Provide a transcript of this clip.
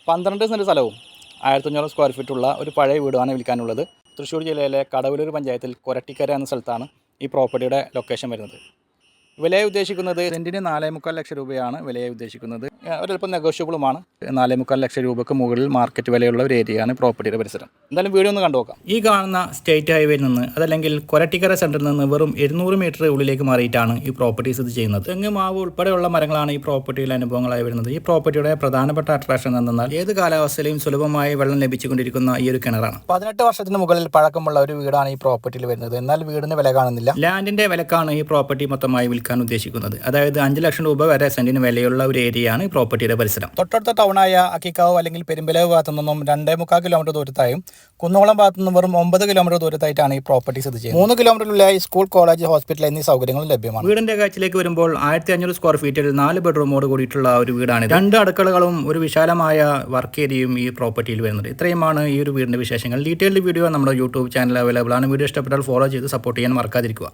12 cent സ്ഥലവും 1500 square ഫീറ്റുള്ള ഒരു പഴയ വീടാണ് വിൽക്കാനുള്ളത്. തൃശ്ശൂർ ജില്ലയിലെ കടവലൂർ പഞ്ചായത്തിൽ കൊരട്ടിക്കര എന്ന സ്ഥലത്താണ് ഈ പ്രോപ്പർട്ടിയുടെ ലൊക്കേഷൻ വരുന്നത്. വിലയായി ഉദ്ദേശിക്കുന്നത് സെൻറ്റിന് 4.25 ലക്ഷം രൂപയാണ് വിലയായി ഉദ്ദേശിക്കുന്നത്. ഒരല്പം നെഗോഷ്യബിളുമാണ്. 4.25 ലക്ഷം രൂപയ്ക്ക് മുകളിൽ മാർക്കറ്റ് വിലയുള്ള ഒരു ഏരിയയാണ് പ്രോപ്പർട്ടിയുടെ പരിസരം. എന്തായാലും വീഡിയോ ഒന്ന് കണ്ടു നോക്കാം. ഈ കാണുന്ന സ്റ്റേറ്റ് ഹൈവേയിൽ നിന്ന് അതല്ലെങ്കിൽ കൊരട്ടിക്കര സെൻറ്ററിൽ നിന്ന് വെറും 200 മീറ്റർ ഉള്ളിലേക്ക് മാറിയിട്ടാണ് ഈ പ്രോപ്പർട്ടി സ്ഥിതി ചെയ്യുന്നത്. തെങ്ങ്, മാവ് ഉൾപ്പെടെയുള്ള മരങ്ങളാണ് ഈ പ്രോപ്പർട്ടിയിൽ അനുഭവങ്ങളായി വരുന്നത്. ഈ പ്രോപ്പർട്ടിയുടെ പ്രധാനപ്പെട്ട അട്രാക്ഷൻ എന്നാൽ ഏത് കാലാവസ്ഥയിലും സുലഭമായി വെള്ളം ലഭിച്ചുകൊണ്ടിരിക്കുന്ന ഈ ഒരു കിണറാണ്. 18 വർഷത്തിന് മുകളിൽ പഴക്കമുള്ള ഒരു വീടാണ് ഈ പ്രോപ്പർട്ടിയിൽ വരുന്നത്. എന്നാൽ വീടിന് വില കാണുന്നില്ല. ലാൻഡിന്റെ വിലക്കാണ് ഈ പ്രോപ്പർട്ടി മൊത്തമായി വിൽക്കാൻ ഉദ്ദേശിക്കുന്നത്. അതായത് 5 ലക്ഷം രൂപ വരെ സെന്റിന് വിലയുള്ള ഒരു ഏരിയയാണ് ഈ പ്രോപ്പർട്ടിയുടെ പരിസരം. തൊട്ടടുത്ത ടൗണായ അക്കിക്കാവ് അല്ലെങ്കിൽ പെരുമ്പലവ് ഭാഗത്തു നിന്നും 2.25 കിലോമീറ്റർ ദൂരത്തായും കുന്നോളം ഭാഗത്തു നിന്നും വെറും 9 കിലോമീറ്റർ ദൂരത്തായിട്ടാണ് ഈ പ്രോപ്പർട്ടി സ്ഥിതി ചെയ്യുന്നത്. 3 കിലോമീറ്ററിലായി സ്കൂൾ, കോളേജ്, ഹോസ്പിറ്റൽ എന്നീ സൗകര്യങ്ങളും ലഭ്യമാണ്. വീടിന്റെ കാഴ്ചയിലേക്ക് വരുമ്പോൾ 1500 സ്ക്വയർ ഫീറ്റിൽ 4 ബെഡ്റൂമോട് കൂടിയിട്ടുള്ള ഒരു വീടാണ്. 2 അടുക്കളകളും ഒരു വിശാലമായ വർക്ക് ഏരിയയും ഈ പ്രോപ്പർട്ടിയിൽ വരുന്നത്. ഇത്രയുമാണ് ഈ ഒരു വീടിന്റെ വിശേഷങ്ങൾ. ഡീറ്റെയിൽഡ് വീഡിയോ നമ്മുടെ യൂട്യൂബ് ചാനൽ അവൈലബിൾ ആണ്. വീഡിയോ ഇഷ്ടപ്പെട്ടാൽ ഫോളോ ചെയ്ത് സപ്പോർട്ട് ചെയ്യാൻ മറക്കാതിരിക്കുക.